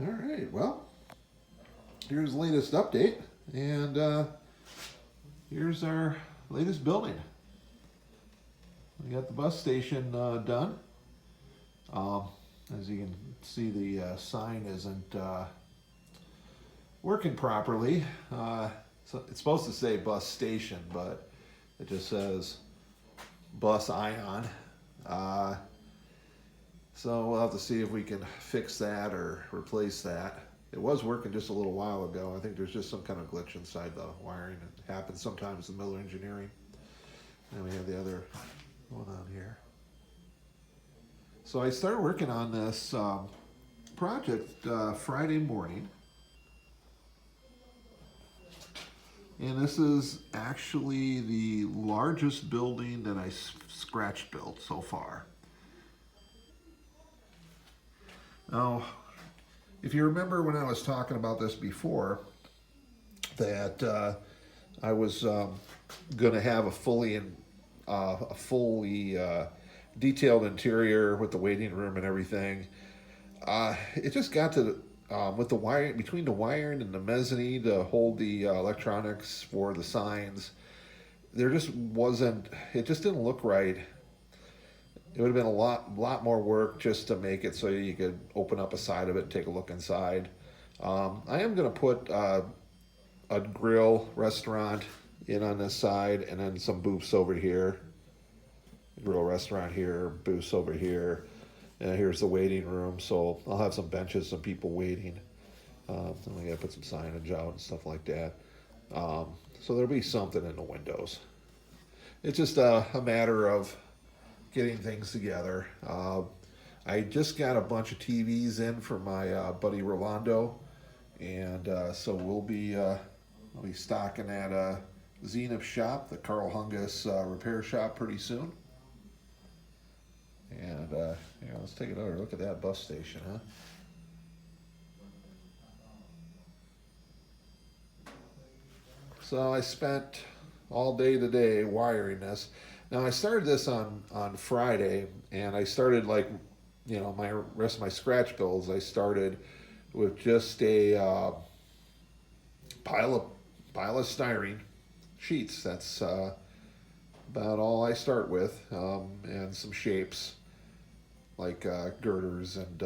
All right, well, here's the latest update, and here's our latest building. We got the bus station done. Um, as you can see, the sign isn't working properly. So it's supposed to say bus station, but it just says bus ion. Uh, so we'll have to see if we can fix that or replace that. It was working just a little while ago. I think there's just some kind of glitch inside the wiring. It happens sometimes in Miller Engineering. And we have the other going on here. So I started working on this project Friday morning. And this is actually the largest building that I scratch built so far. Now, if you remember when I was talking about this before, that I was going to have a fully detailed interior with the waiting room and everything. It just got to with the wiring between the wiring and the mezzanine to hold the electronics for the signs. There just wasn't. It just didn't look right. It would have been a lot more work just to make it so you could open up a side of it and take a look inside. I am going to put a grill restaurant in on this side, and then some booths over here. Grill restaurant here, booths over here. And here's the waiting room, so I'll have some benches, some people waiting. And I gotta put some signage out and stuff like that. So there'll be something in the windows. It's just a matter of getting things together. I just got a bunch of TVs in for my buddy Rolando, and so I'll be stocking at Zenith shop, the Carl Hungus repair shop, pretty soon. And let's take another look at that bus station, huh? So I spent all day today wiring this. Now I started this on Friday, and I started my rest of my scratch builds. I started with just a pile of styrene sheets. That's about all I start with, and some shapes like girders and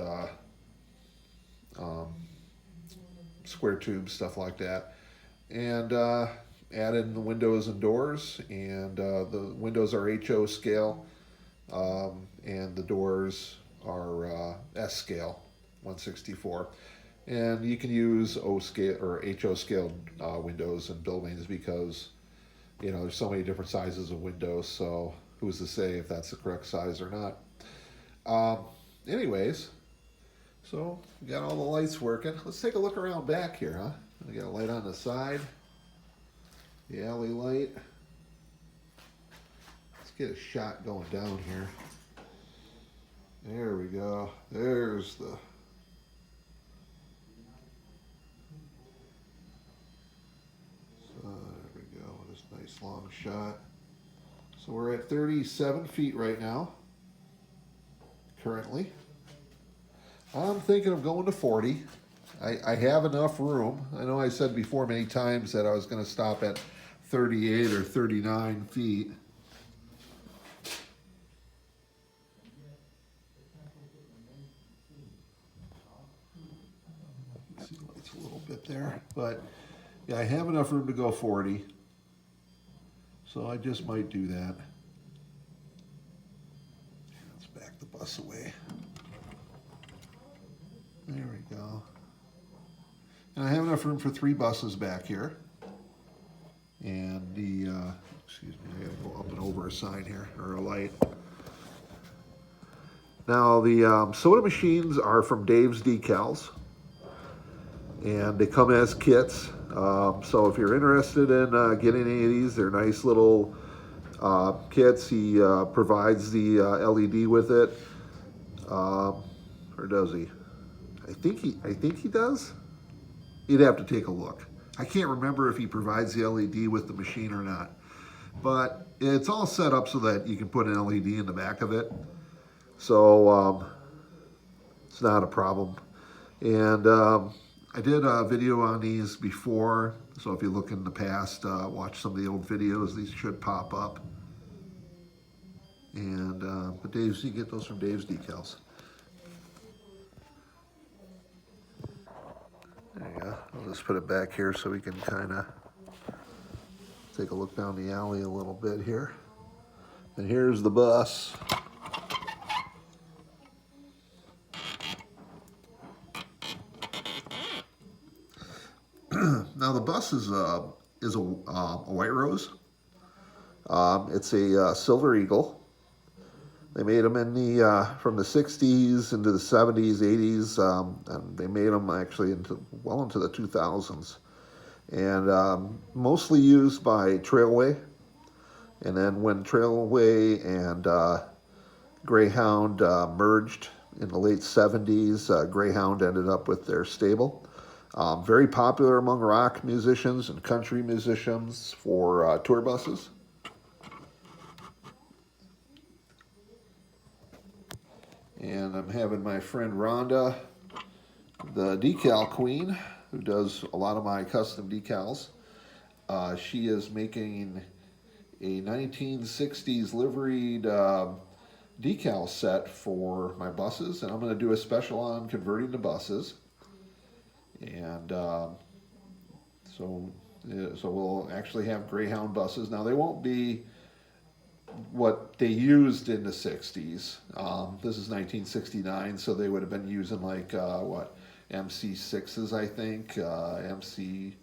square tubes, stuff like that, and add in the windows and doors. And the windows are HO scale, and the doors are S scale, 1/64. And you can use O scale or HO scale windows in buildings because there's so many different sizes of windows. So who's to say if that's the correct size or not? Anyways, so we got all the lights working. Let's take a look around back here, huh? We got a light on the side, the alley light. Let's get a shot going down here. There we go. There's the there we go. This nice long shot. So we're at 37 feet right now. Currently, I'm thinking of going to 40. I have enough room. I know I said before many times that I was going to stop at 38 or 39 feet. See the lights a little bit there, but yeah, I have enough room to go 40. So I just might do that. Back the bus away. There we go. And I have enough room for 3 buses back here. And the, excuse me, I gotta go up and over a sign here, or a light. Now the soda machines are from Dave's Decals. And they come as kits. So if you're interested in getting any of these, they're nice little kits. He provides the LED with it, or does he? I think he does. You'd have to take a look. I can't remember if he provides the LED with the machine or not, but it's all set up so that you can put an LED in the back of it. So it's not a problem. And I did a video on these before, so if you look in the past, watch some of the old videos, these should pop up. And but Dave's, you get those from Dave's Decals. There you go. I'll just put it back here so we can kind of take a look down the alley a little bit here. And here's the bus. Now the bus is a white rose. It's a silver eagle. They made them in the from the 60s into the 70s, 80s, and they made them actually well into the 2000s. And mostly used by Trailway. And then when Trailway and Greyhound merged in the late 70s, Greyhound ended up with their stable. Very popular among rock musicians and country musicians for tour buses. And I'm having my friend Rhonda, the decal queen, who does a lot of my custom decals. She is making a 1960s liveried decal set for my buses, and I'm going to do a special on converting to buses. And so we'll actually have Greyhound buses. Now they won't be what they used in the 60s. This is 1969, so they would have been using like MC6s, I think, MCI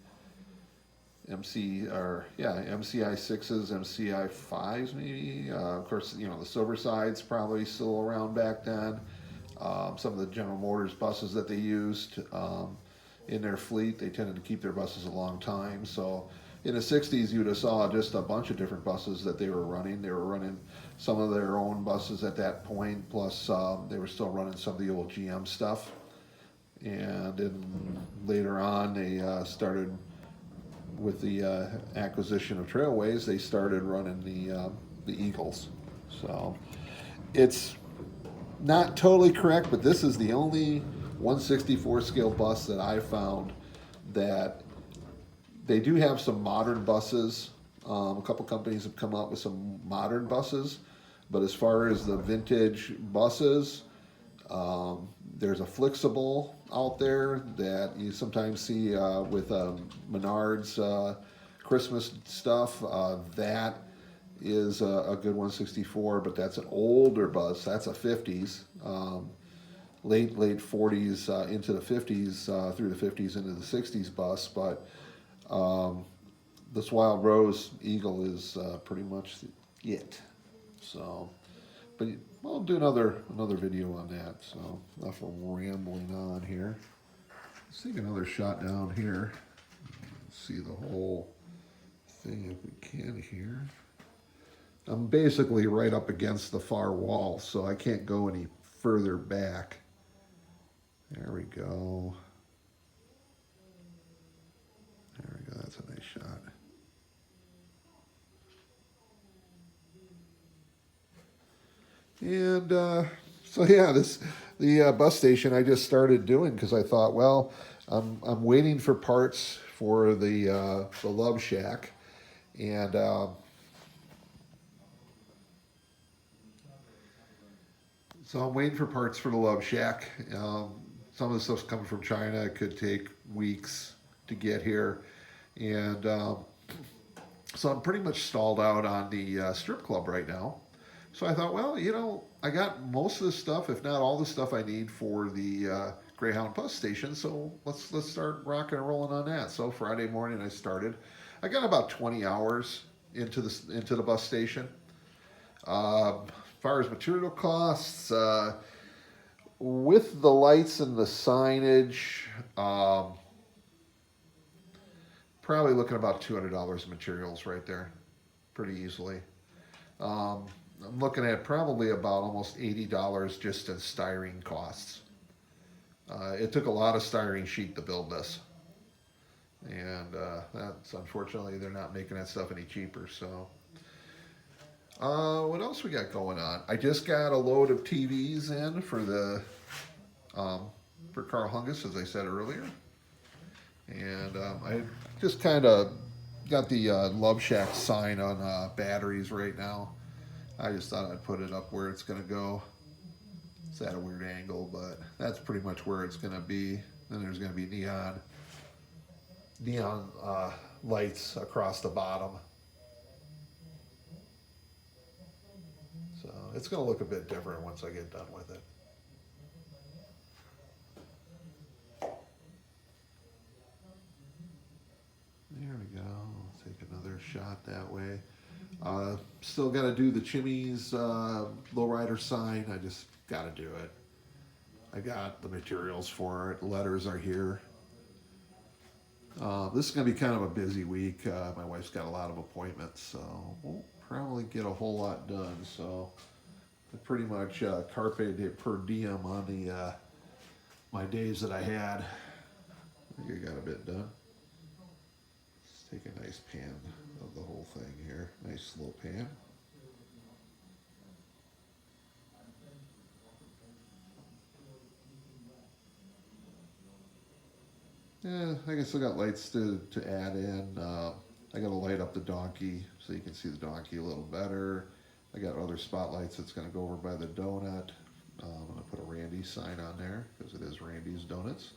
6s, MCI 5s maybe. Of course, you know, the Silver Side's probably still around back then. Some of the General Motors buses that they used in their fleet, they tended to keep their buses a long time. So in the 60s, you'd have saw just a bunch of different buses that they were running. They were running some of their own buses at that point, plus they were still running some of the old GM stuff. And then later on, they started with the acquisition of Trailways, they started running the Eagles. So it's not totally correct, but this is the only 1/64 scale bus that I found that they do have some modern buses. A couple companies have come out with some modern buses, but as far as the vintage buses, there's a Flexible out there that you sometimes see with Menards Christmas stuff. That is a good 1/64, but that's an older bus. That's a 50s, late 40s into the 50s, through the 50s into the 60s bus. But this Wild Rose Eagle is pretty much it. So, but I'll do another video on that. So enough of rambling on here. Let's take another shot down here. See the whole thing if we can here. I'm basically right up against the far wall, so I can't go any further back. There we go. There we go. That's a nice shot. And so yeah, the bus station I just started doing because I thought, well, I'm waiting for parts for the Love Shack, and so I'm waiting for parts for the Love Shack. Some of the stuff's coming from China. It could take weeks to get here, and so I'm pretty much stalled out on the strip club right now. So I thought, well, you know, I got most of the stuff, if not all the stuff I need for the Greyhound bus station. So let's start rocking and rolling on that. So Friday morning I started. I got about 20 hours into the bus station. As far as material costs, with the lights and the signage, probably looking about $200 in materials right there, pretty easily. I'm looking at probably about almost $80 just in styrene costs. It took a lot of styrene sheet to build this. And that's unfortunately, they're not making that stuff any cheaper. So what else we got going on? I just got a load of TVs in for the for Carl Hungus, as I said earlier. And I just kind of got the Love Shack sign on batteries right now. I just thought I'd put it up where it's going to go. It's at a weird angle, but that's pretty much where it's going to be. Then there's going to be neon lights across the bottom. So it's going to look a bit different once I get done with it. There we go. I'll take another shot that way. Still got to do the Chimmy's lowrider sign. I just got to do it. I got the materials for it. The letters are here. This is going to be kind of a busy week. My wife's got a lot of appointments, so won't probably get a whole lot done. So I pretty much carpe per diem on the my days that I had. I think I got a bit done. Let's take a nice pan of the whole thing here. Nice slow pan. Yeah, I guess I got lights to add in. I got to light up the donkey so you can see the donkey a little better. I got other spotlights that's going to go over by the donut. I'm going to put a Randy's sign on there because it is Randy's Donuts.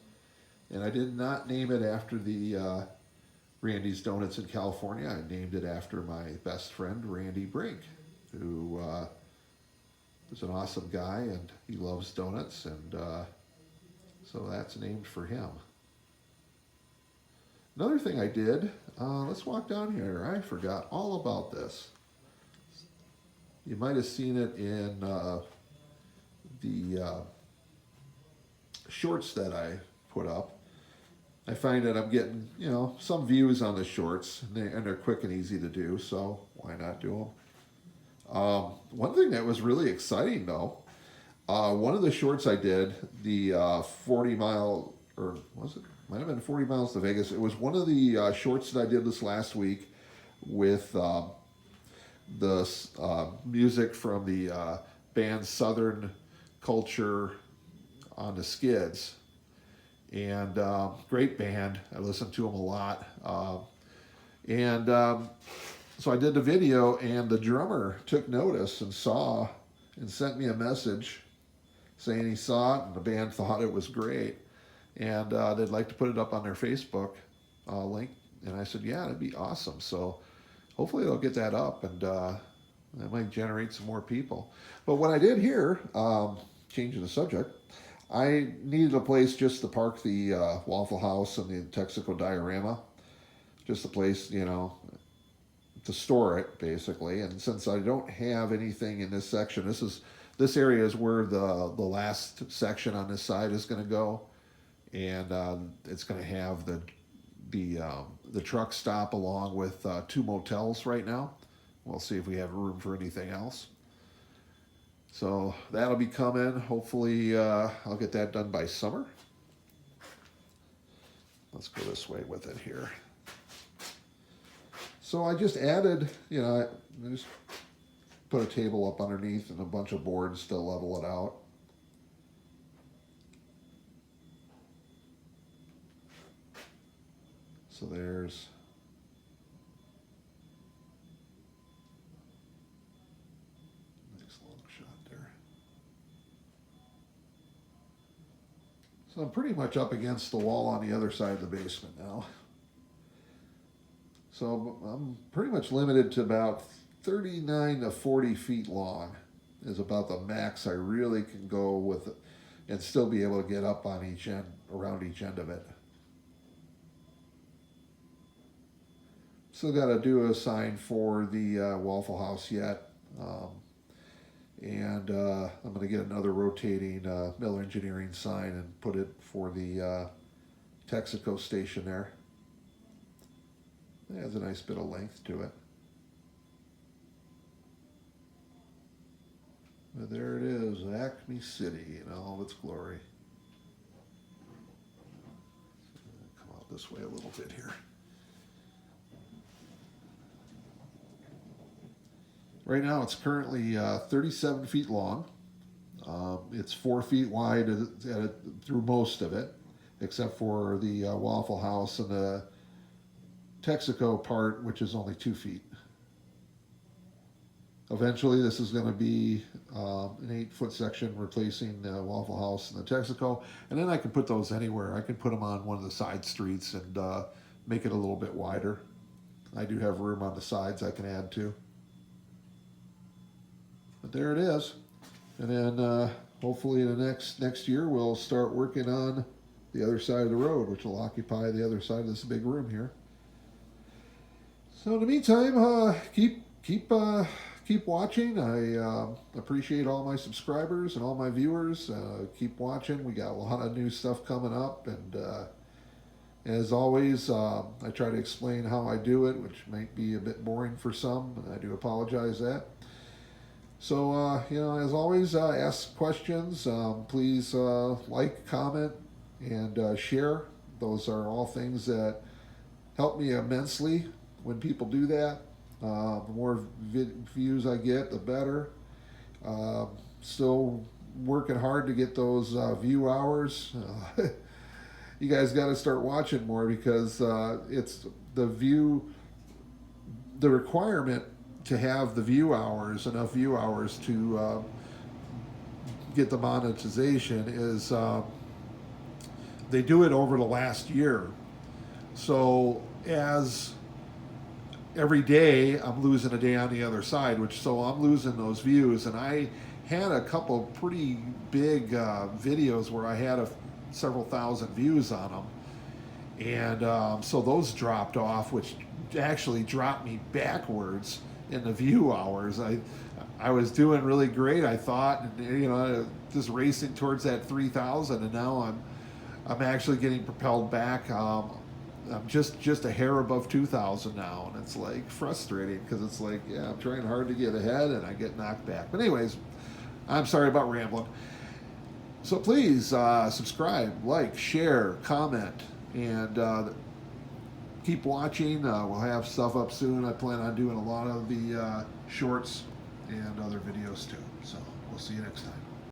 And I did not name it after the Randy's Donuts in California. I named it after my best friend, Randy Brink, who is an awesome guy and he loves donuts. And so that's named for him. Another thing I did, let's walk down here. I forgot all about this. You might have seen it in the shorts that I put up. I find that I'm getting, some views on the shorts, and they're quick and easy to do, so why not do them? One thing that was really exciting, though, one of the shorts I did, the 40 mile, or was it? Might have been 40 miles to Vegas. It was one of the shorts that I did this last week with the music from the band Southern Culture on the Skids. And great band. I listened to them a lot. So I did the video, and the drummer took notice and saw and sent me a message saying he saw it and the band thought it was great. And they'd like to put it up on their Facebook link. And I said, yeah, that'd be awesome. So hopefully they'll get that up, and that might generate some more people. But what I did here, changing the subject, I needed a place just to park the Waffle House and the Texaco Diorama. Just a place, to store it, basically. And since I don't have anything in this section, this area is where the last section on this side is going to go. And it's going to have the truck stop along with 2 motels right now. We'll see if we have room for anything else. So that'll be coming. Hopefully I'll get that done by summer. Let's go this way with it here. So I just added, I just put a table up underneath and a bunch of boards to level it out. So there's nice long shot there. So I'm pretty much up against the wall on the other side of the basement now. So I'm pretty much limited to about 39 to 40 feet long is about the max I really can go with it and still be able to get up on each end, around each end of it. Still got to do a sign for the Waffle House yet. And I'm going to get another rotating Miller Engineering sign and put it for the Texaco station there. It has a nice bit of length to it. But there it is, Acme City in all of its glory. Come out this way a little bit here. Right now it's currently 37 feet long. It's 4 feet wide through most of it, except for the Waffle House and the Texaco part, which is only 2 feet. Eventually, this is going to be an 8-foot section replacing the Waffle House and the Texaco, and then I can put those anywhere. I can put them on one of the side streets and make it a little bit wider. I do have room on the sides I can add to. But there it is. And then hopefully in the next year we'll start working on the other side of the road, which will occupy the other side of this big room here. So in the meantime, keep watching. I appreciate all my subscribers and all my viewers. Keep watching. We got a lot of new stuff coming up, and as always, I try to explain how I do it, which might be a bit boring for some, and I do apologize that. So, as always, ask questions. Please like, comment, and share. Those are all things that help me immensely when people do that. The more views I get, the better. Still working hard to get those view hours. You guys got to start watching more, because it's the requirement to have the enough view hours to get the monetization is they do it over the last year. So as every day I'm losing a day on the other side, so I'm losing those views. And I had a couple pretty big videos where I had several thousand views on them, and so those dropped off, which actually dropped me backwards in the view hours. I was doing really great, I thought, and just racing towards that 3,000, and now I'm actually getting propelled back. I'm just a hair above 2,000 now, and it's like frustrating, because it's like, yeah, I'm trying hard to get ahead and I get knocked back. But anyways, I'm sorry about rambling. So please subscribe, like, share, comment, and keep watching. We'll have stuff up soon. I plan on doing a lot of the shorts and other videos too. So we'll see you next time.